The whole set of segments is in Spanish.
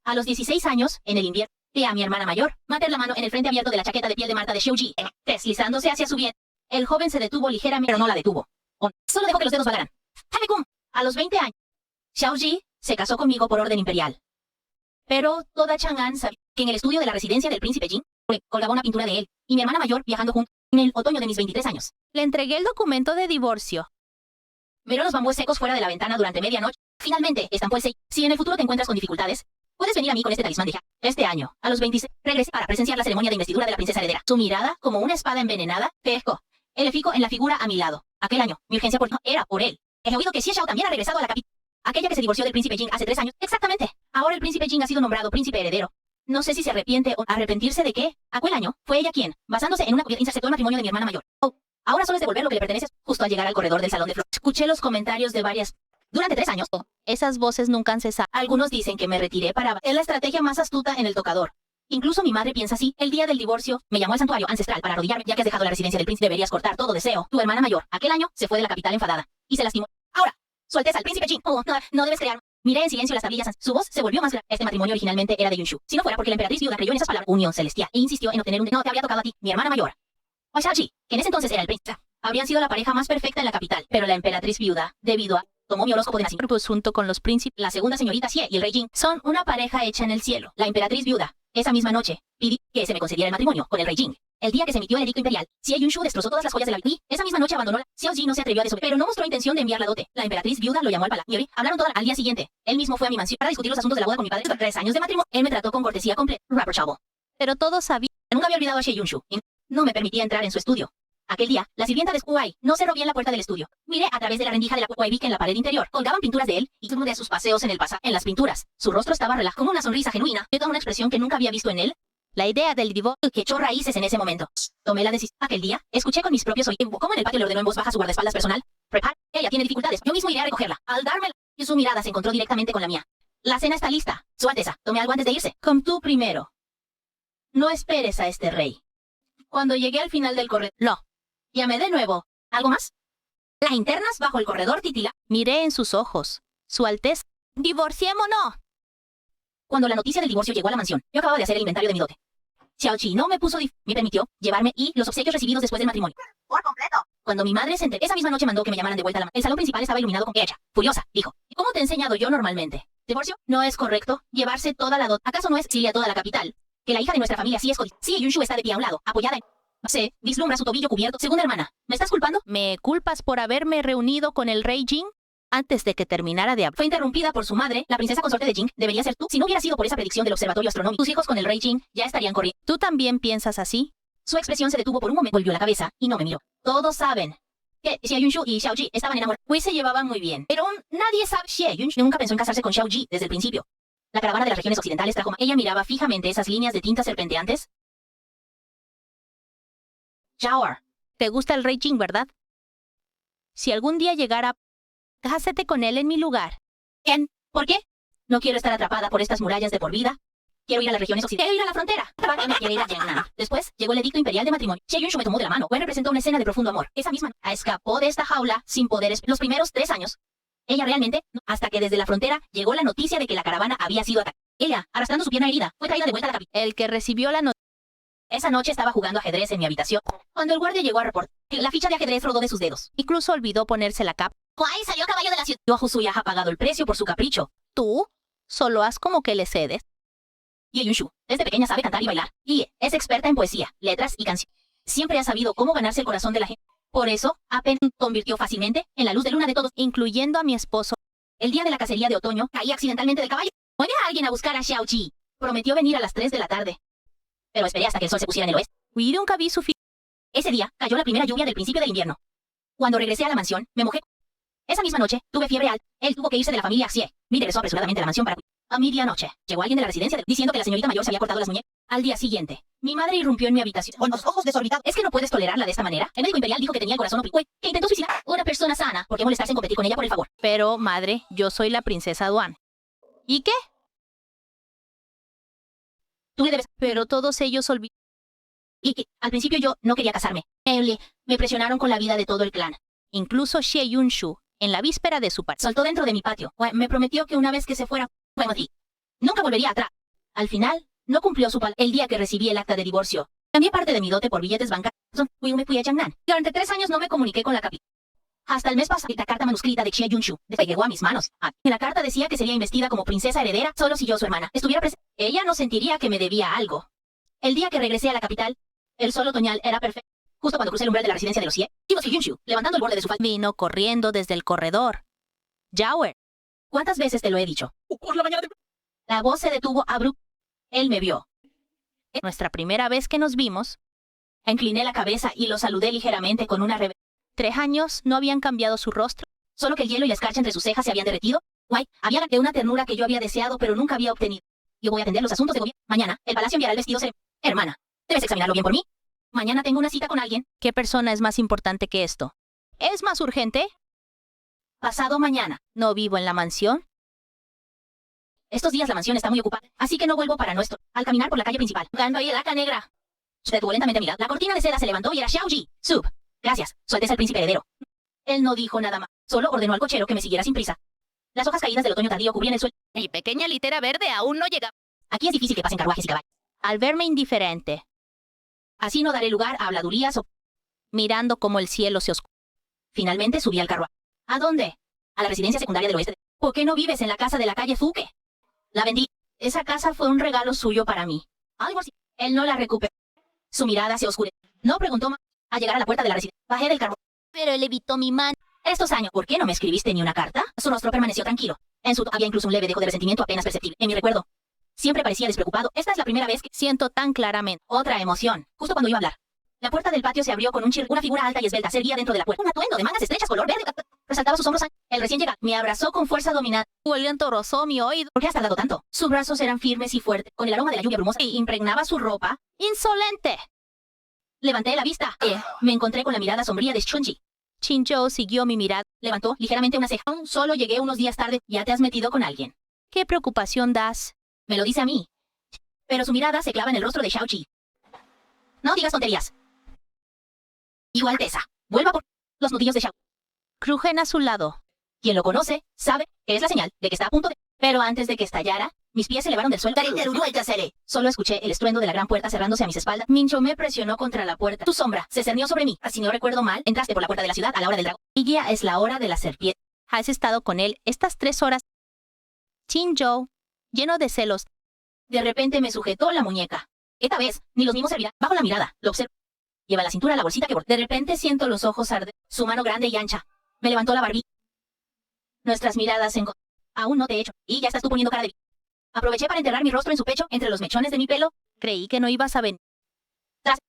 A los 16 años, en el invierno, vi a mi hermana mayor meter la mano en el frente abierto de la chaqueta de piel de Marta de Xiaoji, deslizándose hacia su vientre. El joven se detuvo ligeramente, pero no la detuvo. Solo dejó que los dedos vagaran. ¡Tamekum! A los 20 años, Xiaoji se casó conmigo por orden imperial. Pero toda Chang'an sabía que en el estudio de la residencia del príncipe Jin colgaba una pintura de él y mi hermana mayor viajando juntos en el otoño de mis 23 años. Le entregué el documento de divorcio. Miró los bambúes secos fuera de la ventana durante medianoche. Finalmente, estampó el sello. Si en el futuro te encuentras con dificultades, puedes venir a mí con este talismán de Ja. Este año, a los 26, regresé para presenciar la ceremonia de investidura de la princesa heredera. Su mirada, como una espada envenenada, pescó. El fijo en la figura a mi lado. Aquel año, mi urgencia era por él. He oído que Xie Xiao también ha regresado a la capital. Aquella que se divorció del príncipe Jing hace 3 años. Exactamente. Ahora el príncipe Jing ha sido nombrado príncipe heredero. No sé si se arrepiente o arrepentirse de qué. Aquel año, fue ella quien, basándose en una interceptó el matrimonio de mi hermana mayor. Ahora solo es devolver lo que le pertenece. Justo al llegar al corredor del salón de flores, escuché los comentarios de varias. Durante 3 años. Esas voces nunca han cesado. Algunos dicen que me retiré para. Es la estrategia más astuta en el tocador. Incluso mi madre piensa así. El día del divorcio, me llamó al santuario ancestral para arrodillarme. Ya que has dejado la residencia del príncipe, deberías cortar todo deseo. Tu hermana mayor, aquel año, se fue de la capital enfadada. Y se lastimó. Ahora, su alteza al príncipe Jing. No debes crear. Miré en silencio las tablillas. Su voz se volvió más grave. Este matrimonio originalmente era de Yunshu. Si no fuera porque la emperatriz viuda creyó en esas palabras, unión celestial, e insistió en obtener un. No te habría tocado a ti, mi hermana mayor. O Xiaoji, que en ese entonces era el príncipe. Habrían sido la pareja más perfecta en la capital. Pero la emperatriz viuda, debido a. Tomó mi horóscopo de nacimiento. Pues junto con los príncipes, la segunda señorita Xie y el rey Jing son una pareja hecha en el cielo. La emperatriz viuda, esa misma noche, pedí que se me concediera el matrimonio con el rey Jing. El día que se emitió el edicto imperial, Xie Yunshu destrozó todas las joyas de la y esa misma noche abandonó la. Xiaoji no se atrevió a desobedecer, pero no mostró intención de enviar la dote. La emperatriz viuda lo llamó al palacio. Hablaron al día siguiente. Él mismo fue a mi mansión para discutir los asuntos de la boda con mi padre. 3 años de matrimonio. Él me trató con cortesía completa. Rapper chavo. Pero todos sabían. Nunca había olvidado a Xie Yunshu. No me permitía entrar en su estudio. Aquel día, la sirvienta de Shuai no cerró bien la puerta del estudio. Miré a través de la rendija de la puerta y vi que en la pared interior colgaban pinturas de él y uno de sus paseos en el pasado. En las pinturas, su rostro estaba relajado con una sonrisa genuina, y toda una expresión que nunca había visto en él. La idea del divorcio que echó raíces en ese momento. Tomé la decisión. Aquel día, escuché con mis propios oídos cómo en el patio le ordenó en voz baja a su guardaespaldas personal. Prepara, ella tiene dificultades. Yo mismo iré a recogerla. Al dármela, y su mirada se encontró directamente con la mía. La cena está lista. Su Alteza, tomé algo antes de irse. Con tú primero. No esperes a este rey. Cuando llegué al final del corredor. Llamé de nuevo. ¿Algo más? Las internas bajo el corredor titila. Miré en sus ojos. Su Alteza. ¡Divorciémonos! Cuando la noticia del divorcio llegó a la mansión, yo acababa de hacer el inventario de mi dote. Xiaoji no me puso me permitió llevarme y los obsequios recibidos después del matrimonio. Por completo. Cuando mi madre se enteró, esa misma noche mandó que me llamaran de vuelta a la. El salón principal estaba iluminado con ella. Furiosa, dijo. ¿Cómo te he enseñado yo normalmente? ¿Divorcio? No es correcto llevarse toda la dote. ¿Acaso no es Cilia toda la capital? Que la hija de nuestra familia sí es codiciosa. Sí, Yunshu está de pie a un lado, apoyada en. Se vislumbra su tobillo cubierto. Segunda hermana, ¿me estás culpando? ¿Me culpas por haberme reunido con el rey Jing? Antes de que terminara de hablar. Fue interrumpida por su madre, la princesa consorte de Jing. Debería ser tú. Si no hubiera sido por esa predicción del observatorio astronómico, tus hijos con el rey Jing ya estarían corriendo. ¿Tú también piensas así? Su expresión se detuvo por un momento, volvió la cabeza y no me miró. Todos saben que Xie Yunshu y Xiaoji estaban enamorados. Pues se llevaban muy bien. Pero nadie sabe. Xie Yunshu nunca pensó en casarse con Xiaoji desde el principio. La caravana de las regiones occidentales trajo. Ella miraba fijamente esas líneas de tinta serpenteantes. Xiaoer. ¿Te gusta el rey Jing, verdad? Si algún día llegara, cásate con él en mi lugar. ¿Quién? ¿Por qué? No quiero estar atrapada por estas murallas de por vida. Quiero ir a las regiones occidentales. Quiero ir a la frontera. Quiero ir a Yan'an. Después llegó el edicto imperial de matrimonio. Xie Yunshu me tomó de la mano. Wen representó una escena de profundo amor. Esa misma escapó de esta jaula sin poderes los primeros 3 años. Ella realmente, hasta que desde la frontera llegó la noticia de que la caravana había sido atacada. Ella, arrastrando su pierna herida, fue traída de vuelta a la capital. El que recibió la noticia. Esa noche estaba jugando ajedrez en mi habitación. Cuando el guardia llegó a reportar, la ficha de ajedrez rodó de sus dedos. Incluso olvidó ponerse la capa. ¡Guay! Salió a caballo de la ciudad. Yohusuya ha pagado el precio por su capricho. ¿Tú? Solo haz como que le cedes. Xie Yunshu, desde pequeña sabe cantar y bailar. Y es experta en poesía, letras y canciones. Siempre ha sabido cómo ganarse el corazón de la gente. Por eso, apenas convirtió fácilmente en la luz de luna de todos, incluyendo a mi esposo. El día de la cacería de otoño, caí accidentalmente del caballo. Mueve a alguien a buscar a Xiaoji. Prometió venir a las 3 de la tarde. Pero esperé hasta que el sol se pusiera en el oeste. Y nunca vi su fin. Ese día, cayó la primera lluvia del principio del invierno. Cuando regresé a la mansión, me mojé. Esa misma noche, tuve fiebre alta. Él tuvo que irse de la familia Xie. Mi regresó apresuradamente a la mansión para. A medianoche, llegó alguien de la residencia diciendo que la señorita mayor se había cortado las muñecas. Al día siguiente, mi madre irrumpió en mi habitación con los ojos desorbitados. ¿Es que no puedes tolerarla de esta manera? El médico imperial dijo que tenía el corazón oprimido, que intentó suicidar. Una persona sana. ¿Por qué molestarse en competir con ella por el favor? Pero, madre, yo soy la princesa Duan. ¿Y qué? Tú le debes. Pero todos ellos olvidaron. Y al principio yo no quería casarme. Me presionaron con la vida de todo el clan. Incluso Xie Yunshu, en la víspera de su partida, soltó dentro de mi patio. Me prometió que una vez que se fuera, bueno, nunca volvería atrás. Al final, no cumplió su palabra. El día que recibí el acta de divorcio, cambié parte de mi dote por billetes bancarios. Me fui a Jiangnan. Durante 3 años no me comuniqué con la capital. Hasta el mes pasado, la carta manuscrita de Xie Yunshu llegó a mis manos. En la carta decía que sería investida como princesa heredera solo si yo, su hermana, estuviera presente. Ella no sentiría que me debía algo. El día que regresé a la capital, el sol otoñal era perfecto. Justo cuando crucé el umbral de la residencia de los Xie, vimos a Yunshu levantando el borde de su falda. Vino corriendo desde el corredor. Yawer. ¿Cuántas veces te lo he dicho? Por la mañana La voz se detuvo abruptamente. Él me vio. Nuestra primera vez que nos vimos. Incliné la cabeza y lo saludé ligeramente con una 3 años no habían cambiado su rostro. Solo que el hielo y la escarcha entre sus cejas se habían derretido. Guay, había de una ternura que yo había deseado pero nunca había obtenido. Yo voy a atender los asuntos de gobierno. Mañana, el palacio enviará el vestido Hermana, debes examinarlo bien por mí. Mañana tengo una cita con alguien. ¿Qué persona es más importante que esto? ¿Es más urgente? Pasado mañana. ¿No vivo en la mansión? Estos días la mansión está muy ocupada, así que no vuelvo para nuestro. Al caminar por la calle principal, ganando ahí el laca negra. Se detuvo lentamente a mi lado. La cortina de seda se levantó y era Xiao Ji. Sub. Gracias, Su Alteza el príncipe heredero. Él no dijo nada más, solo ordenó al cochero que me siguiera sin prisa. Las hojas caídas del otoño tardío cubrían el suelo. Mi pequeña litera verde aún no llega. Aquí es difícil que pasen carruajes y caballos. Al verme indiferente, así no daré lugar a habladurías o... mirando como el cielo se oscurece. Finalmente subí al carruaje. ¿A dónde? A la residencia secundaria del oeste. ¿Por qué no vives en la casa de la calle Fuque? La vendí. Esa casa fue un regalo suyo para mí. Algo así. Él no la recuperó. Su mirada se oscureció. No preguntó más. Al llegar a la puerta de la residencia, bajé del carruaje. Pero él evitó mi mano. Estos años, ¿por qué no me escribiste ni una carta? Su rostro permaneció tranquilo. En su había incluso un leve dejo de resentimiento apenas perceptible. En mi recuerdo, siempre parecía despreocupado. Esta es la primera vez que siento tan claramente otra emoción. Justo cuando iba a hablar, la puerta del patio se abrió con un chirrido. Una figura alta y esbelta se erguía dentro de la puerta. Un atuendo de mangas estrechas color verde resaltaba sus hombros. El recién llegado me abrazó con fuerza dominante. William rozó mi oído. ¿Por qué has tardado tanto? Sus brazos eran firmes y fuertes, con el aroma de la lluvia brumosa y impregnaba su ropa. ¡Insolente! Levanté la vista. Me encontré con la mirada sombría de Chunji. Chinchou siguió mi mirada. Levantó ligeramente una ceja. Solo llegué unos días tarde. ¿Ya te has metido con alguien? ¿Qué preocupación das? Me lo dice a mí. Pero su mirada se clava en el rostro de Xiaoqi. No digas tonterías. Igual Alteza. Vuelva por los nudillos de Xiao. Crujen a su lado. Quien lo conoce, sabe que es la señal de que está a punto de... Pero antes de que estallara, mis pies se elevaron del suelo. Solo escuché el estruendo de la gran puerta cerrándose a mis espaldas. Mincho me presionó contra la puerta. Tu sombra se cernió sobre mí. Si no recuerdo mal, entraste por la puerta de la ciudad a la hora del dragón. Y ya es la hora de la serpiente. ¿Has estado con él estas 3 horas? Chinchou, lleno de celos. De repente me sujetó la muñeca. Esta vez, ni los mismos servirán. Bajo la mirada, lo observo. Lleva en la cintura la bolsita que bordé. De repente siento los ojos arder. Su mano grande y ancha. Me levantó la barbilla. Nuestras miradas se encontraron. Aún no te he hecho. Y ya estás tú poniendo cara de... Aproveché para enterrar mi rostro en su pecho, entre los mechones de mi pelo. Creí que no ibas a venir.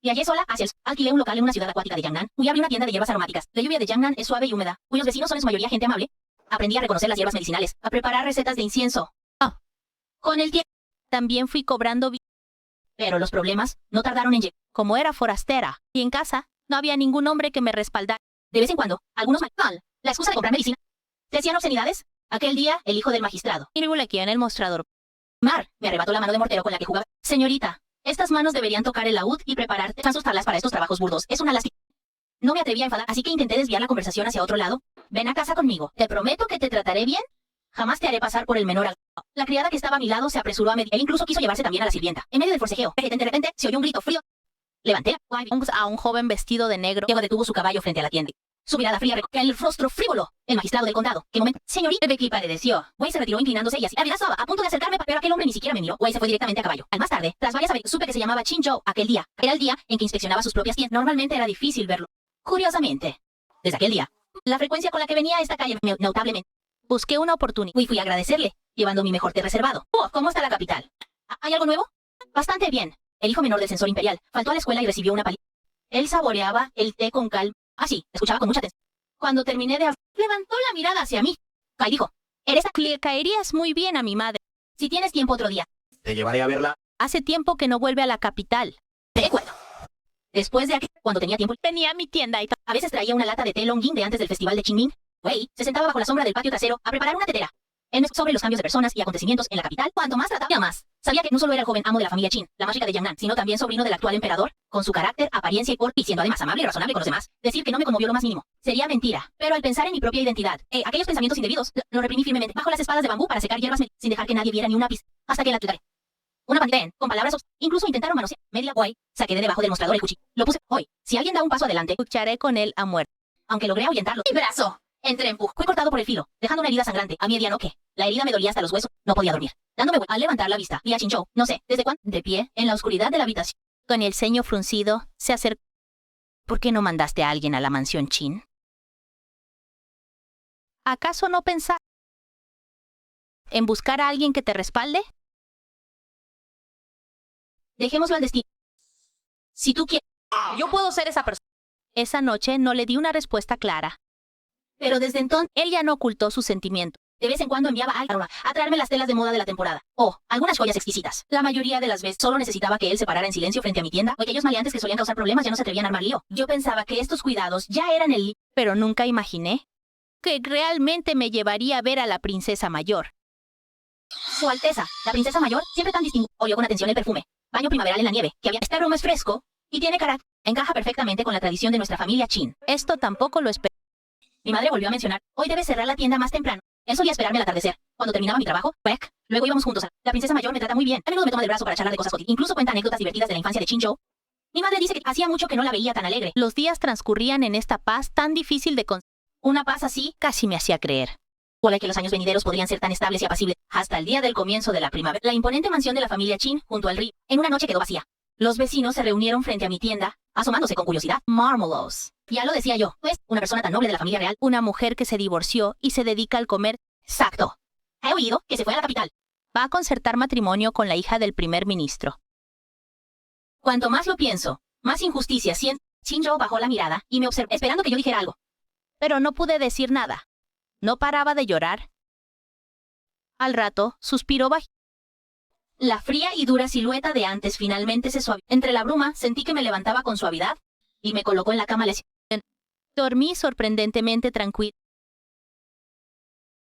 Viajé sola hacia el sur. Alquilé un local en una ciudad acuática de Jiangnan. Y abrí una tienda de hierbas aromáticas. La lluvia de Jiangnan es suave y húmeda, cuyos vecinos son en su mayoría gente amable. Aprendí a reconocer las hierbas medicinales, a preparar recetas de incienso. Con el tiempo, también fui cobrando pero los problemas no tardaron en llegar. Como era forastera, y en casa, no había ningún hombre que me respaldara. De vez en cuando, algunos mal. La excusa de comprar medicina. ¿Decían obscenidades? Aquel día, el hijo del magistrado. Y aquí en el mostrador. Mar, me arrebató la mano de mortero con la que jugaba. Señorita, estas manos deberían tocar el laúd y prepararte sus tablas para estos trabajos burdos. Es una lástima. No me atreví a enfadar, así que intenté desviar la conversación hacia otro lado. Ven a casa conmigo. Te prometo que te trataré bien. Jamás te haré pasar por el menor. La criada que estaba a mi lado se apresuró a medir. Él incluso quiso llevarse también a la sirvienta. En medio del forcejeo, de repente, se oyó un grito frío. Levanté a un joven vestido de negro. Diego detuvo su caballo frente a la tienda. Su mirada fría recorrió el rostro frívolo. El magistrado del condado. ¿Qué momento? Señorita Becky padeció. Wei se retiró inclinándose y así. Estaba a punto de acercarme, pero aquel hombre ni siquiera me miró. Wei se fue directamente a caballo. Al más tarde, tras varias averiguaciones, supe que se llamaba Chinchou. Aquel día era el día en que inspeccionaba sus propias tiendas. Normalmente era difícil verlo. Curiosamente, desde aquel día, la frecuencia con la que venía a esta calle notablemente. Busqué una oportunidad. Y fui a agradecerle, llevando mi mejor té reservado. ¿Cómo está la capital? ¿Hay algo nuevo? Bastante bien. El hijo menor del censor imperial faltó a la escuela y recibió una paliza. Él saboreaba el té con calma. Sí, escuchaba con mucha atención. Cuando terminé de hablar, levantó la mirada hacia mí. Kai dijo, le caerías muy bien a mi madre. Si tienes tiempo otro día. Te llevaré a verla. Hace tiempo que no vuelve a la capital. Te recuerdo. Después de aquel, cuando tenía tiempo, venía a mi tienda y a veces traía una lata de té Longjing de antes del festival de Qingming. Wei se sentaba bajo la sombra del patio trasero a preparar una tetera. Él me sobre los cambios de personas y acontecimientos en la capital. Cuanto más trataba, más. Sabía que no solo era el joven amo de la familia Qin, la mágica de Jiangnan, sino también sobrino del actual emperador, con su carácter, apariencia y siendo además amable y razonable con los demás. Decir que no me conmovió lo más mínimo sería mentira. Pero al pensar en mi propia identidad, aquellos pensamientos indebidos, lo reprimí firmemente bajo las espadas de bambú para secar hierbas sin dejar que nadie viera ni un ápice. Hasta que la tutaré. Una pandilla con palabras incluso intentaron manosear media guay. Saqué de debajo del mostrador el cuchillo. Lo puse. Hoy, si alguien da un paso adelante, lucharé con él a muerte. Aunque logré ahuyentarlo. ¡Mi brazo! Entre empujos. Fue cortado por el filo, dejando una herida sangrante. A mi no que. La herida me dolía hasta los huesos. No podía dormir. Dándome vuelta al levantar la vista, vi a Chinchou. No sé, desde cuándo. De pie, en la oscuridad de la habitación. Con el ceño fruncido, se acercó. ¿Por qué no mandaste a alguien a la mansión Chin? ¿Acaso no pensaste en buscar a alguien que te respalde? Dejémoslo al destino. Si tú quieres. Yo puedo ser esa persona. Esa noche no le di una respuesta clara. Pero desde entonces, Él ya no ocultó sus sentimientos. de vez en cuando enviaba a alguien a traerme las telas de moda de la temporada. O algunas joyas exquisitas. La mayoría de las veces solo necesitaba que él se parara en silencio frente a mi tienda, o aquellos maleantes que solían causar problemas ya no se atrevían a armar lío. Yo pensaba que estos cuidados ya eran el Pero nunca imaginé que realmente me llevaría a ver a la princesa mayor. Su Alteza, la princesa mayor, siempre tan distinguida. Olió con atención el perfume. Baño primaveral en la nieve, que había. Este aroma es fresco y tiene carácter. Encaja perfectamente con la tradición de nuestra familia Chin. Esto tampoco lo esperé. Mi madre volvió a mencionar, hoy debes cerrar la tienda más temprano. Él solía esperarme al atardecer. Cuando terminaba mi trabajo, luego íbamos juntos. La princesa mayor me trata muy bien. A menudo me toma del brazo para charlar de cosas cotidianas. Incluso cuenta anécdotas divertidas de la infancia de Chinchou. Mi madre dice que hacía mucho que no la veía tan alegre. Los días transcurrían en esta paz tan difícil de conseguir. Una paz así, Casi me hacía creer. puede que los años venideros podrían ser tan estables y apacibles, hasta el día del comienzo de la primavera. La imponente mansión de la familia Chin, junto al río, en una noche quedó vacía. Los vecinos se reunieron frente a mi tienda, asomándose con curiosidad. Marmalose. Ya lo decía yo, pues, una persona tan noble de la familia real. Una mujer que se divorció y se dedica al comer. Exacto. He oído que se fue a la capital. Va a concertar matrimonio con la hija del primer ministro. Cuanto más lo pienso, más injusticia siento. Chinchou bajó la mirada y me observó, esperando que yo dijera algo. Pero no pude decir nada. No paraba de llorar. Al rato, suspiró bajito. La fría y dura silueta de antes finalmente se suavizó. Entre la bruma, sentí que me levantaba con suavidad y me colocó en la cama. Dormí sorprendentemente tranquilo.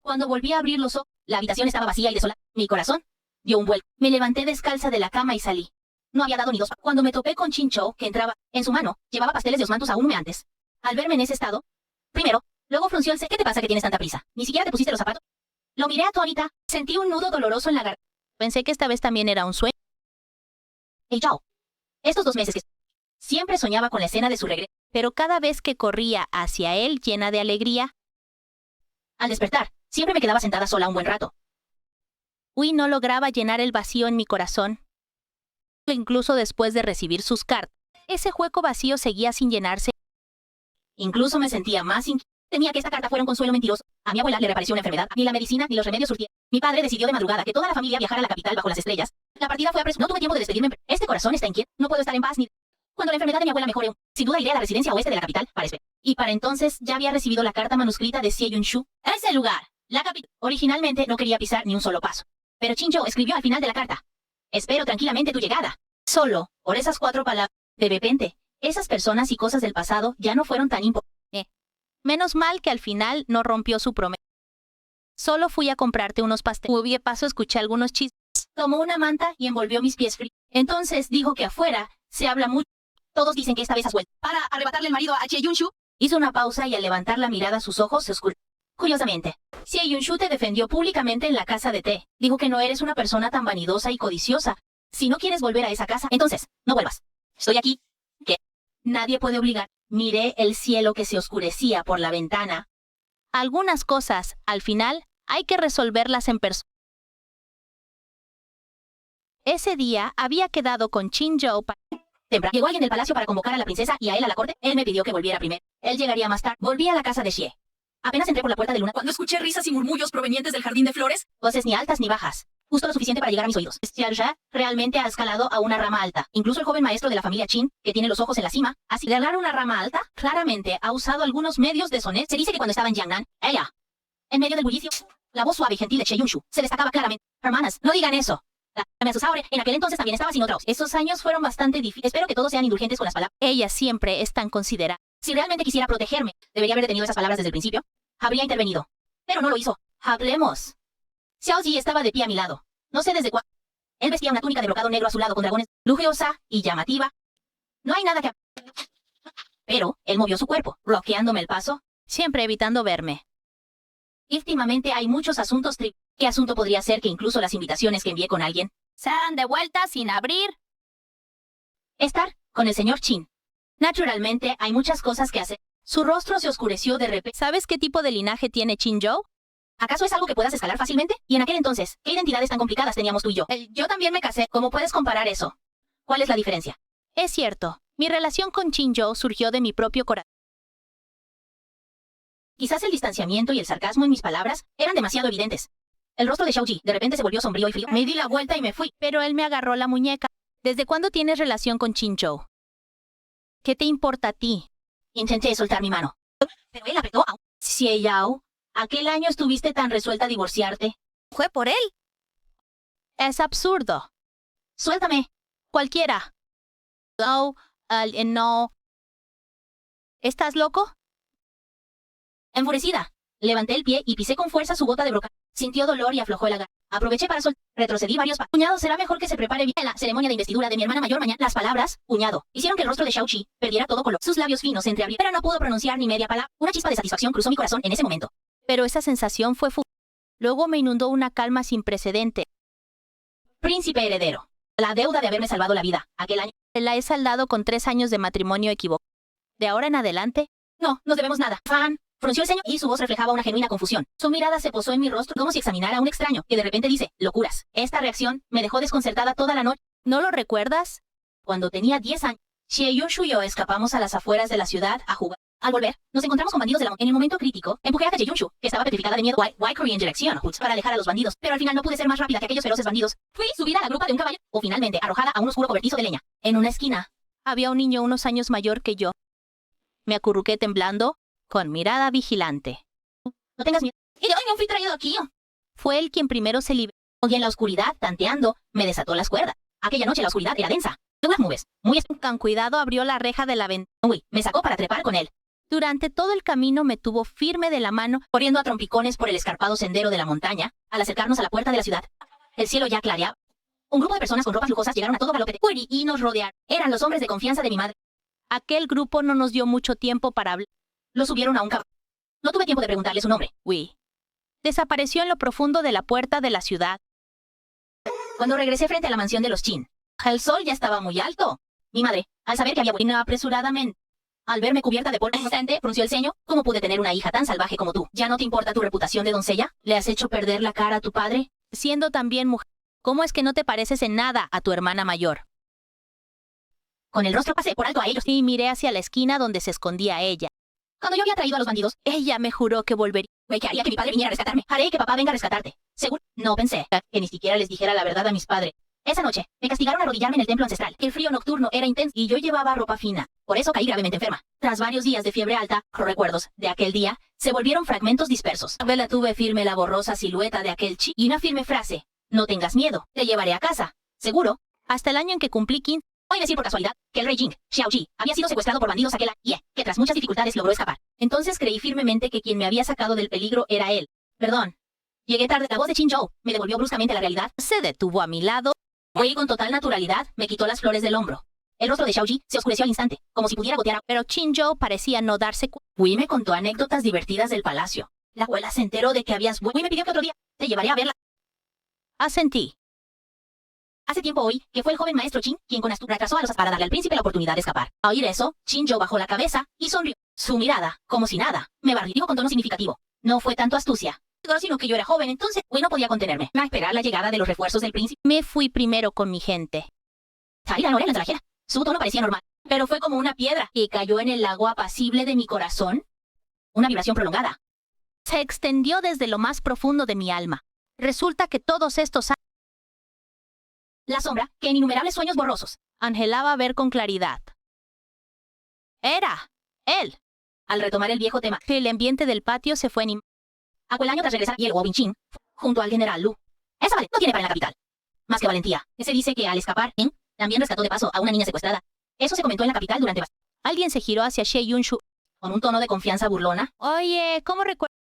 Cuando volví a abrir los ojos, la habitación estaba vacía y desolada. Mi corazón dio un vuelco. Me levanté descalza de la cama y salí. No había dado ni dos. Cuando me topé con Chinchou, que entraba, en su mano, llevaba pasteles de osmanthus aún humeantes. Al verme en ese estado, primero, luego frunció el ceño. ¿Qué te pasa que tienes tanta prisa? ¿Ni siquiera te pusiste los zapatos? Lo miré atónita, sentí un nudo doloroso en la garganta. Pensé que esta vez también era un sueño. Hey, Chao. Estos 2 meses que siempre soñaba con la escena de su regreso. Pero cada vez que corría hacia él llena de alegría, Al despertar, siempre me quedaba sentada sola un buen rato. no lograba llenar el vacío en mi corazón. Incluso después de recibir sus cartas, ese hueco vacío seguía sin llenarse. Incluso me sentía más temía que esta carta fuera un consuelo mentiroso. A mi abuela le reapareció una enfermedad. Ni la medicina ni los remedios surtieron. Mi padre decidió de madrugada que toda la familia viajara a la capital bajo las estrellas. La partida fue apresurada. No tuve tiempo de despedirme. Este corazón está inquieto. No puedo estar en paz ni... Cuando la enfermedad de mi abuela mejore, sin duda iré a la residencia oeste de la capital para esperar. Y para entonces ya había recibido la carta manuscrita de Xie Yunshu. Ese lugar, la capital. Originalmente no quería pisar ni un solo paso. Pero Chinchou escribió al final de la carta: espero tranquilamente tu llegada. Solo, por esas 4 palabras. De repente, esas personas y cosas del pasado ya no fueron tan importantes. Menos mal que al final no rompió su promesa. Solo fui a comprarte unos pasteles. Hubo paso, escuché algunos chistes. Tomó una manta y envolvió mis pies fríos. Entonces dijo que afuera se habla mucho. Todos dicen que esta vez has vuelto para arrebatarle el marido a Xie Yunshu. Hizo una pausa y al levantar la mirada sus ojos se oscurecieron. Curiosamente, Xie Yunshu te defendió públicamente en la casa de té. Dijo que no eres una persona tan vanidosa y codiciosa. Si no quieres volver a esa casa, entonces, no vuelvas. Estoy aquí. ¿Qué? Nadie puede obligar. Miré el cielo que se oscurecía por la ventana. Algunas cosas, al final, hay que resolverlas en persona. Ese día había quedado con Chinchou. Temprano llegó alguien del palacio para convocar a la princesa y a él a la corte. Él me pidió que volviera primero. Él llegaría más tarde. Volví a la casa de Xie. Apenas entré por la puerta de luna cuando escuché risas y murmullos provenientes del jardín de flores. Voces ni altas ni bajas. Justo lo suficiente para llegar a mis oídos. Xiaoya realmente ha escalado a una rama alta. Incluso el joven maestro de la familia Qin, que tiene los ojos en la cima, así de agarrar una rama alta, claramente ha usado algunos medios de sonet. Se dice que cuando estaba en Jiangnan, ella, en medio del bullicio, la voz suave y gentil de Xie Yunshu se destacaba claramente. Hermanas, no digan eso. Me asustaba. En aquel entonces también estaba sin otros. Esos años fueron bastante difíciles. Espero que todos sean indulgentes con las palabras. Ella siempre es tan considerada. Si realmente quisiera protegerme, debería haber detenido esas palabras desde el principio. Habría intervenido. Pero no lo hizo. Hablemos. Xiao Ji estaba de pie a mi lado. No sé desde cuándo. Él vestía una túnica de brocado negro azulado con dragones, lujosa y llamativa. No hay nada que... Pero él movió su cuerpo, bloqueándome el paso. Siempre evitando verme. Últimamente hay muchos asuntos ¿Qué asunto podría ser que incluso las invitaciones que envié con alguien Sean de vuelta sin abrir. Estar con el señor Chin. Naturalmente, hay muchas cosas que hacer. Su rostro se oscureció de repente. ¿Sabes qué tipo de linaje tiene Chin-Zhou? ¿Acaso es algo que puedas escalar fácilmente? Y en aquel entonces, ¿qué identidades tan complicadas teníamos tú y yo? Yo también me casé. ¿Cómo puedes comparar eso? ¿Cuál es la diferencia? Es cierto, mi relación con Chin-Zhou surgió de mi propio corazón. Quizás el distanciamiento y el sarcasmo en mis palabras eran demasiado evidentes. El rostro de Xiaoji de repente se volvió sombrío y frío. Me di la vuelta y me fui. Pero él me agarró la muñeca. ¿Desde cuándo tienes relación con Chin-Zhou? ¿Qué te importa a ti? Intenté soltar mi mano. Pero él apretó a... Xie Yao, ¿aquel año estuviste tan resuelta a divorciarte? Fue por él. Es absurdo. Suéltame. Cualquiera. No. ¿Estás loco? Enfurecida, levanté el pie y pisé con fuerza su bota de broca. Sintió dolor y aflojó el agarre. Aproveché para soltar. Retrocedí varios pasos. Cuñado, será mejor que se prepare bien la ceremonia de investidura de mi hermana mayor mañana. Las palabras, cuñado, hicieron que el rostro de Xiaoqi perdiera todo color. Sus labios finos se entreabrieron, pero no pudo pronunciar ni media palabra. Una chispa de satisfacción cruzó mi corazón en ese momento. Pero esa sensación fue Luego me inundó una calma sin precedente. Príncipe heredero. La deuda de haberme salvado la vida aquel año. La he saldado con 3 años de matrimonio equivocado. De ahora en adelante, No, nos debemos nada. Fan. Frunció el ceño y su voz reflejaba una genuina confusión. Su mirada se posó en mi rostro como si examinara a un extraño, que de repente dice, locuras. Esta reacción me dejó desconcertada toda la noche. ¿no lo recuerdas? Cuando tenía 10 años, Xie Yunshu y yo escapamos a las afueras de la ciudad a jugar. Al volver, nos encontramos con bandidos de la... En el momento crítico, empujé a Xie Yunshu, que estaba petrificada de miedo, en dirección para alejar a los bandidos. Pero al final no pude ser más rápida que aquellos feroces bandidos. Fui subida a la grupa de un caballo, o finalmente arrojada a un oscuro cobertizo de leña. En una esquina, Había un niño unos años mayor que yo. Me acurruqué temblando, con mirada vigilante. no tengas miedo. Y yo no fui traído aquí. Fue él quien primero se liberó. Y en la oscuridad, tanteando, me desató las cuerdas. Aquella noche la oscuridad era densa. De unas nubes, Con cuidado abrió la reja de la ventana. me sacó para trepar con él, Durante todo el camino me tuvo firme de la mano. corriendo a trompicones por el escarpado sendero de la montaña, al acercarnos a la puerta de la ciudad. El cielo ya clareaba. Un grupo de personas con ropas lujosas llegaron a todo galope y nos rodearon. Eran los hombres de confianza de mi madre. Aquel grupo no nos dio mucho tiempo para hablar. Lo subieron a un caballo. No tuve tiempo de preguntarle su nombre. Desapareció en lo profundo de la puerta de la ciudad. Cuando regresé frente a la mansión de los Chin, el sol ya estaba muy alto. Mi madre, al saber que había vuelto apresuradamente, al verme cubierta de polvo instante, frunció el ceño. ¿Cómo pude tener una hija tan salvaje como tú? ¿Ya no te importa tu reputación de doncella? ¿Le has hecho perder la cara a tu padre? Siendo también mujer, ¿cómo es que no te pareces en nada a tu hermana mayor? Con el rostro pasé por alto a ellos. Y miré hacia la esquina donde se escondía ella. Cuando yo había traído a los bandidos, Ella me juró que volvería. que haría que mi padre viniera a rescatarme. Haré que papá venga a rescatarte. Seguro. No pensé que ni siquiera les dijera la verdad a mis padres. Esa noche, me castigaron a arrodillarme en el templo ancestral. El frío nocturno era intenso y yo llevaba ropa fina. Por eso caí gravemente enferma. Tras varios días de fiebre alta, recuerdos de aquel día se volvieron fragmentos dispersos. Vela tuve firme la borrosa silueta de aquel chi y una firme frase. No tengas miedo, te llevaré a casa. Seguro. Hasta el año en que cumplí 15, Oí decir por casualidad que el rey Jing, Xiaoji, había sido secuestrado por bandidos aquel año, que tras muchas dificultades logró escapar. Entonces creí firmemente que quien me había sacado del peligro era él. Perdón. Llegué tarde. La voz de Chin-Zhou me devolvió bruscamente a la realidad. se detuvo a mi lado. Oí con total naturalidad, me quitó las flores del hombro. El rostro de Xiaoji se oscureció al instante, como si pudiera gotear agua. Pero Chin-Zhou parecía no darse cuenta. Wei me contó anécdotas divertidas del palacio. La abuela se enteró de que habías vuelto. Wei me pidió que otro día te llevaré a verla. Asentí. Hace tiempo oí que fue el joven maestro Qin quien con astucia retrasó a los para darle al príncipe la oportunidad de escapar. Al oír eso, Chin-Zhou bajó la cabeza y sonrió. Su mirada, como si nada, me barrió. Dijo con tono significativo. No fue tanto astucia, sino que yo era joven, entonces Wei no podía contenerme. A esperar la llegada de los refuerzos del príncipe. Me fui primero con mi gente. Salí la hora en la extranjera. Su tono parecía normal, pero fue como una piedra que cayó en el lago apacible de mi corazón. Una vibración prolongada. Se extendió desde lo más profundo de mi alma. Resulta que todos estos años La sombra, que en innumerables sueños borrosos anhelaba ver con claridad. Era él. al retomar el viejo tema. El ambiente del patio se fue en Aquel año tras regresar y el Wobin-Chin, junto al general Lu. Esa no tiene para en la capital. Más que valentía. Se dice que al escapar, también rescató de paso a una niña secuestrada. Eso se comentó en la capital durante Alguien se giró hacia Xie Yunshu. con un tono de confianza burlona. Oye, ¿cómo recuerdas?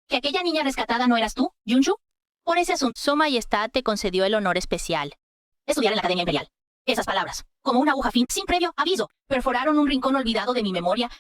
¿Que aquella niña rescatada no eras tú, Yunshu? Por ese asunto, Su Majestad te concedió el honor especial. estudiar en la Academia Imperial. Esas palabras, como una aguja fin, sin previo aviso, perforaron un rincón olvidado de mi memoria.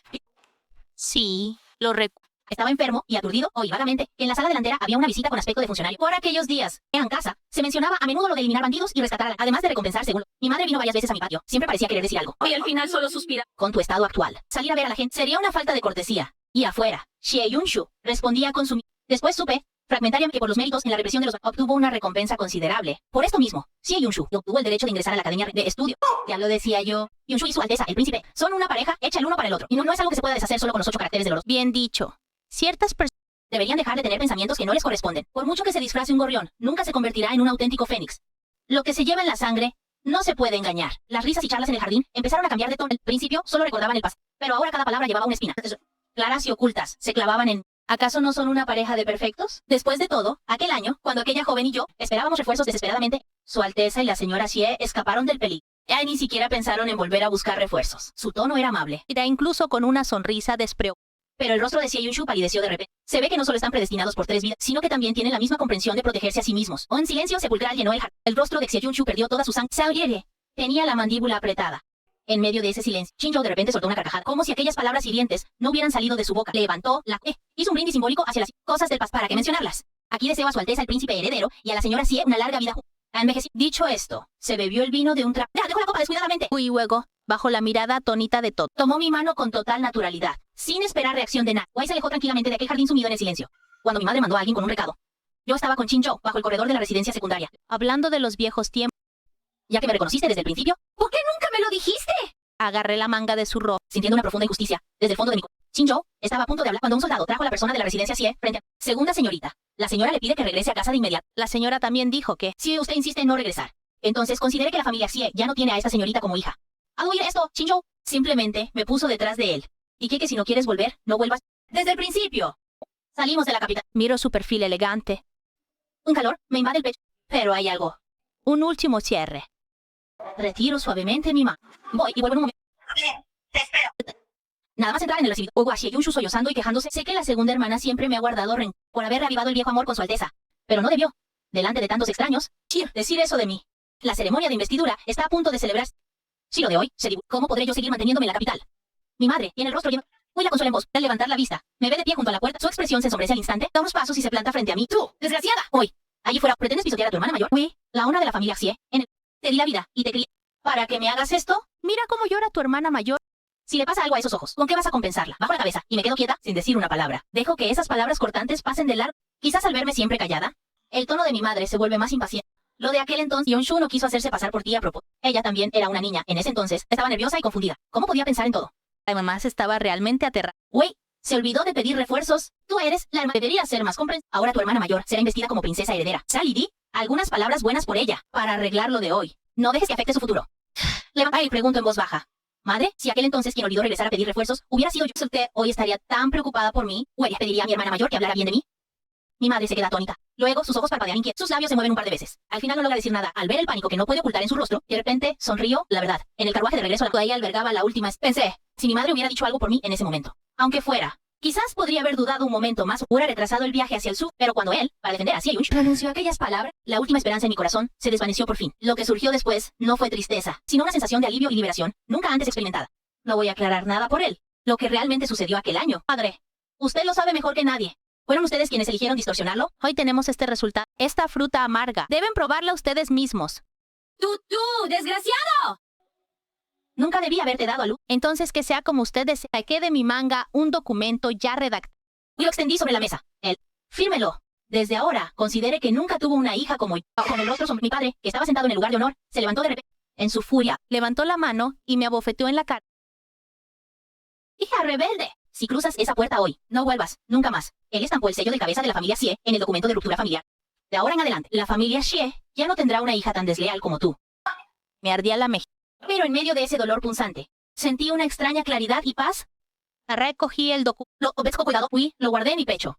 Sí, lo recuerdo. Estaba enfermo y aturdido, oí vagamente, que en la sala delantera había una visita con aspecto de funcionario. Por aquellos días, en casa, se mencionaba a menudo lo de eliminar bandidos y rescatar además de recompensar según. Mi madre vino varias veces a mi patio, siempre parecía querer decir algo. Y al final solo suspira. Con tu estado actual, salir a ver a la gente sería una falta de cortesía. Y afuera, Xie Yunshu respondía con su... Después supe, fragmentariamente, que por los méritos en la represión de los... obtuvo una recompensa considerable. Por esto mismo, Xie Yunshu obtuvo el derecho de ingresar a la academia de estudio. Ya lo decía yo. Yunshu y su Alteza, el príncipe, son una pareja hecha el uno para el otro. Y no es algo que se pueda deshacer solo con los 8 caracteres del oro. Bien dicho. Ciertas personas Deberían dejar de tener pensamientos que no les corresponden. Por mucho que se disfrace un gorrión, nunca se convertirá en un auténtico fénix. Lo que se lleva en la sangre no se puede engañar. Las risas y charlas en el jardín empezaron a cambiar de tono. Al principio solo recordaban el pasado, pero ahora cada palabra llevaba una espina. Claras y ocultas se clavaban en... ¿Acaso no son una pareja de perfectos? Después de todo, aquel año, cuando aquella joven y yo esperábamos refuerzos desesperadamente, Su Alteza y la señora Xie escaparon del peligro. Ya ni siquiera pensaron en volver a buscar refuerzos. Su tono era amable. era incluso con una sonrisa despreocupada. Pero el rostro de Xie Yunshu palideció de repente. Se ve que no solo están predestinados por 3 vidas, sino que también tienen la misma comprensión de protegerse a sí mismos. Un silencio sepulcral llenó el jardín. El rostro de Xie Yunshu perdió toda su sangre. Sao Yere tenía la mandíbula apretada. En medio de ese silencio, Chinjo de repente soltó una carcajada, como si aquellas palabras hirientes no hubieran salido de su boca. Levantó la... hizo un brindis simbólico hacia las cosas del pasado. ¿Para qué mencionarlas? Aquí deseo a Su Alteza el príncipe heredero y a la señora Xie una larga vida envejecida. Dicho esto, se bebió el vino de un trago. ¡Ya! Dejó la copa descuidadamente. Y luego, bajo la mirada atónita de Todd, Tomó mi mano con total naturalidad, sin esperar reacción de nada. Wei se alejó tranquilamente de aquel jardín sumido en el silencio. Cuando mi madre mandó a alguien con un recado, yo estaba con Chinjo bajo el corredor de la residencia secundaria. hablando de los viejos tiempos, Ya que me reconociste desde el principio, ¿por qué nunca me lo dijiste? agarré la manga de su ropa. Sintiendo una profunda injusticia, desde el fondo de mi Chinjo estaba a punto de hablar cuando un soldado trajo a la persona de la residencia Xie frente a... Segunda señorita, la señora le pide que regrese a casa de inmediato. La señora también dijo que, Si usted insiste en no regresar, entonces considere que la familia Xie ya no tiene a esta señorita como hija. ¿Al oír esto, Chinjo simplemente me puso detrás de él. Y que si no quieres volver, no vuelvas. Desde el principio. Salimos de la capital. miro su perfil elegante. Un calor me invade el pecho. Pero hay algo. Un último cierre. Retiro suavemente mi mano. Voy y vuelvo en un momento. Te espero. Nada más entrar en el recibido. Hugo a Xie Yunshu sollozando y quejándose. Sé que la segunda hermana siempre me ha guardado rencor por haber reavivado el viejo amor con Su Alteza. Pero no debió. Delante de tantos extraños, decir eso de mí. La ceremonia de investidura está a punto de celebrarse. Si lo de hoy se divulga, ¿cómo podré yo seguir manteniéndome en la capital? Mi madre tiene el rostro lleno. Uy, la consuela en voz. Al levantar la vista, me ve de pie junto a la puerta. Su expresión se ensombrece al instante. Da unos pasos y se planta frente a mí. ¡Tú, desgraciada! Hoy, allí fuera, ¿pretendes pisotear a tu hermana mayor? Uy, la una de la familia Xie. Te di la vida y te crié. ¿Para que me hagas esto? Mira cómo llora tu hermana mayor. Si le pasa algo a esos ojos, ¿con qué vas a compensarla? Bajo la cabeza y me quedo quieta sin decir una palabra. Dejo que esas palabras cortantes pasen de largo. Quizás al verme siempre callada, el tono de mi madre se vuelve más impaciente. Lo de aquel entonces, Yunshu no quiso hacerse pasar por ti a propósito. Ella también era una niña. En ese entonces, estaba nerviosa y confundida. ¿Cómo podía pensar en todo? La mamá estaba realmente aterrada. Wey, se olvidó de pedir refuerzos. Tú eres la hermana. Deberías ser más comprensiva. Ahora tu hermana mayor será investida como princesa heredera. Sal y di algunas palabras buenas por ella, para arreglar lo de hoy. No dejes que afecte su futuro. Levanta y pregunto en voz baja. Madre, si aquel entonces quien olvidó regresar a pedir refuerzos hubiera sido yo, usted hoy estaría tan preocupada por mí. Wey, pediría a mi hermana mayor que hablara bien de mí. Mi madre se queda atónita. Luego, sus ojos parpadean inquietos. Sus labios se mueven un par de veces. Al final no logra decir nada. Al ver el pánico que no puede ocultar en su rostro, de repente, sonrió, la verdad. En el carruaje de regreso a la ahí albergaba la última... Pensé, si mi madre hubiera dicho algo por mí en ese momento. Aunque fuera. Quizás podría haber dudado un momento más, hubiera retrasado el viaje hacia el sur, pero cuando él, para defender a Xie Yunshu, pronunció aquellas palabras, la última esperanza en mi corazón se desvaneció por fin. Lo que surgió después no fue tristeza, sino una sensación de alivio y liberación, nunca antes experimentada. No voy a aclarar nada por él. Lo que realmente sucedió aquel año. Padre, usted lo sabe mejor que nadie. ¿Fueron ustedes quienes eligieron distorsionarlo? Hoy tenemos este resultado. Esta fruta amarga. Deben probarla ustedes mismos. ¡Tú, desgraciado! Nunca debí haberte dado a luz. Entonces que sea como ustedes. Saqué de mi manga un documento ya redactado. Y lo extendí sobre la mesa. Él. Fírmelo. Desde ahora, considere que nunca tuvo una hija como yo. Con el rostro mi padre, que estaba sentado en el lugar de honor, se levantó de repente. En su furia, Levantó la mano y me abofeteó en la cara. ¡hija rebelde! Si cruzas esa puerta hoy, no vuelvas, nunca más. Él estampó el sello de cabeza de la familia Xie en el documento de ruptura familiar. De ahora en adelante, la familia Xie ya no tendrá una hija tan desleal como tú. Me ardía la mejilla. Pero en medio de ese dolor punzante, sentí una extraña claridad y paz. Recogí el documento. Lo obedezco cuidado, lo guardé en mi pecho.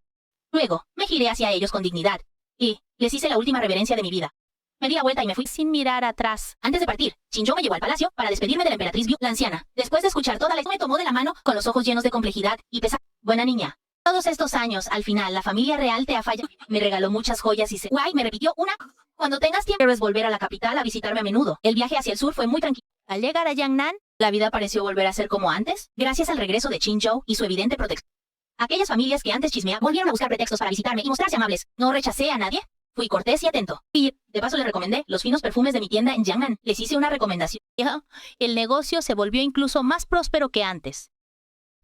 Luego, me giré hacia ellos con dignidad. Y les hice la última reverencia de mi vida. Me di la vuelta y me fui. Sin mirar atrás. Antes de partir, Chinjo me llevó al palacio para despedirme de la emperatriz Biu, la anciana. Después de escuchar toda la historia, me tomó de la mano con los ojos llenos de complejidad y pesar. Buena niña. Todos estos años, al final, la familia real te ha fallado. Me regaló muchas joyas y Guay me repitió una. Cuando tengas tiempo, debes volver a la capital a visitarme a menudo. El viaje hacia el sur fue muy tranquilo. Al llegar a Yangnan, La vida pareció volver a ser como antes, gracias al regreso de Chinjo y su evidente protección. Aquellas familias que antes chismeaban volvieron a buscar pretextos para visitarme y mostrarse amables. No rechacé a nadie. Fui cortés y atento. Y, de paso, le recomendé los finos perfumes de mi tienda en Jiangnan. Les hice una recomendación. El negocio se volvió incluso más próspero que antes.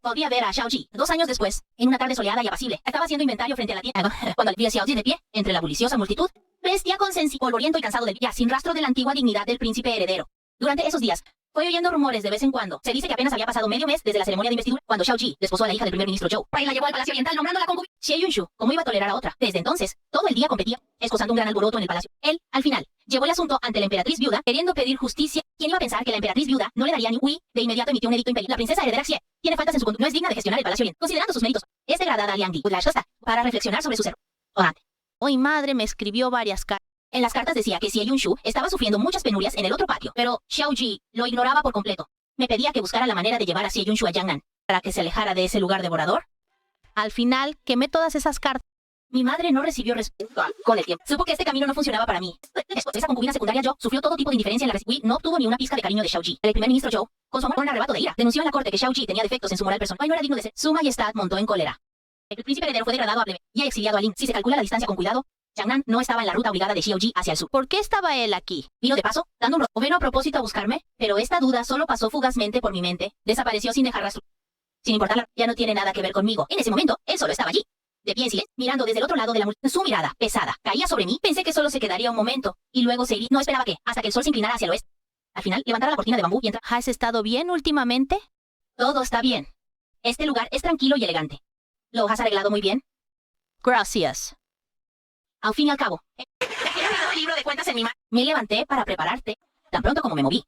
Podría ver a Xiaoji 2 años después, en una tarde soleada y apacible. Estaba haciendo inventario frente a la tienda cuando vi a Xiaoji de pie, entre la buliciosa multitud. Bestia con polvoriento y cansado del ya sin rastro de la antigua dignidad del príncipe heredero. Durante esos días, fue oyendo rumores de vez en cuando. Se dice que apenas había pasado medio mes desde la ceremonia de investidura cuando Xiaoji desposó a la hija del primer ministro Zhou. Pai la llevó al Palacio Oriental nombrándola concubina. Xie Yunshu, ¿cómo iba a tolerar a otra? Desde entonces, todo el día competía, escozando un gran alboroto en el palacio. Él, al final, llevó el asunto ante la emperatriz viuda, queriendo pedir justicia. ¿Quién iba a pensar que la emperatriz viuda no le daría ni Ui? De inmediato emitió un edicto imperial. La princesa heredera Xie tiene faltas en su conducta. No es digna de gestionar el palacio bien. Considerando sus méritos, es degradada a Liang Di para reflexionar sobre sus errores. Hoy madre me escribió varias cartas. En las cartas decía que Xie Yunshu estaba sufriendo muchas penurias en el otro patio, pero Xiaoji lo ignoraba por completo. Me pedía que buscara la manera de llevar a Xie Yunshu a Jiangnan, para que se alejara de ese lugar devorador. Al final, quemé todas esas cartas. Mi madre no recibió respuesta con el tiempo. Supo que este camino no funcionaba para mí. Después, esa concubina secundaria Zhou sufrió todo tipo de indiferencia en la Wei no obtuvo ni una pizca de cariño de Xiaoji. El primer ministro Zhou, con su amor con un arrebato de ira, denunció en la corte que Xiaoji tenía defectos en su moral personal y no era digno de ser. Su majestad montó en cólera. El príncipe heredero fue degradado a plebe y exiliado a Lin. Si se calcula la distancia con cuidado, Jiangnan no estaba en la ruta obligada de Xiaoji hacia el sur. ¿Por qué estaba él aquí? Vino de paso, dando un vino a propósito a buscarme, pero esta duda solo pasó fugazmente por mi mente. Desapareció sin dejar rastro. Sin importarla, ya no tiene nada que ver conmigo. En ese momento, él solo estaba allí, de pie en silencio, mirando desde el otro lado de la multitud. Su mirada, pesada, caía sobre mí. Pensé que solo se quedaría un momento, y luego se iría. No esperaba que, hasta que el sol se inclinara hacia el oeste. Al final, levantara la cortina de bambú y entra. ¿Has estado bien últimamente? Todo está bien. Este lugar es tranquilo y elegante. ¿Lo has arreglado muy bien? Gracias. Al fin y al cabo, el libro de cuentas en mi mano. Me levanté para prepararte, tan pronto como me moví.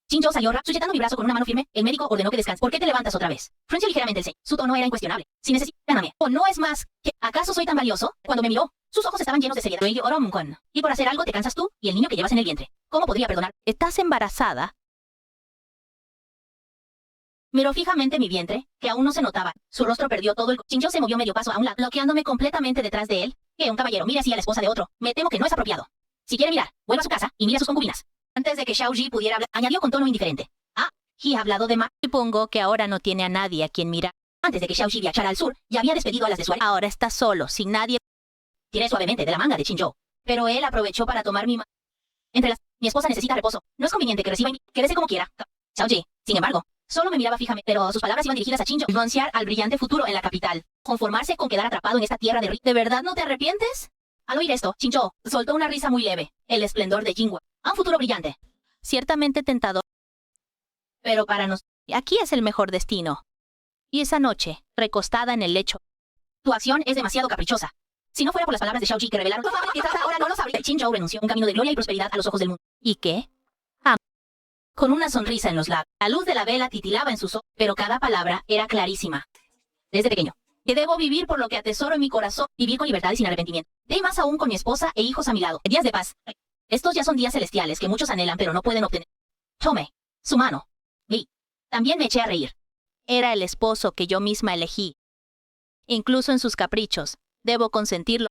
Chinchou salió sujetando mi brazo con una mano firme. El médico ordenó que descanse. ¿Por qué te levantas otra vez? Frunció ligeramente el ceño. Su tono era incuestionable. Si necesitas, llámame. ¿O no es más que, acaso soy tan valioso? Cuando me miró, sus ojos estaban llenos de seriedad. Y por hacer algo te cansas tú y el niño que llevas en el vientre. ¿Cómo podría perdonar? ¿Estás embarazada? Miró fijamente mi vientre, que aún no se notaba. Su rostro perdió todo el... Chinchou se movió medio paso a un lado, bloqueándome completamente detrás de él. Que un caballero mire así a la esposa de otro. Me temo que no es apropiado. Si quiere mirar, vuelva a su casa y mire a sus concubinas. Antes de que Xiaoji pudiera hablar, añadió con tono indiferente. He hablado de Supongo que ahora no tiene a nadie a quien mirar. Antes de que Xiaoji viajara al sur, ya había despedido a las de su área. Ahora está solo, sin nadie. Tiré suavemente de la manga de Chinchou. Pero él aprovechó para tomar mi mano. Mi esposa necesita reposo. No es conveniente que reciba quédese como quiera. Xiaoji, sin embargo, solo me miraba fijamente, pero sus palabras iban dirigidas a Chinchou. Renunciar al brillante futuro en la capital. Conformarse con quedar atrapado en esta tierra de... ¿De verdad no te arrepientes? Al oír esto, Chinchou soltó una risa muy leve. El esplendor de Jinghua. A un futuro brillante. Ciertamente tentador. Pero para nosotros... Aquí es el mejor destino. Y esa noche, recostada en el lecho. Tu acción es demasiado caprichosa. Si no fuera por las palabras de Xiaoji que revelaron... Quizás ahora no lo sabría. Chinchou renunció un camino de gloria y prosperidad a los ojos del mundo. ¿Y qué? Con una sonrisa en los labios. La luz de la vela titilaba en sus ojos, pero cada palabra era clarísima. Desde pequeño, que debo vivir por lo que atesoro en mi corazón, vivir con libertad y sin arrepentimiento. De más aún con mi esposa e hijos a mi lado. Días de paz. Estos ya son días celestiales que muchos anhelan pero no pueden obtener. Tomé su mano. Vi. También me eché a reír. Era el esposo que yo misma elegí. Incluso en sus caprichos, debo consentirlo.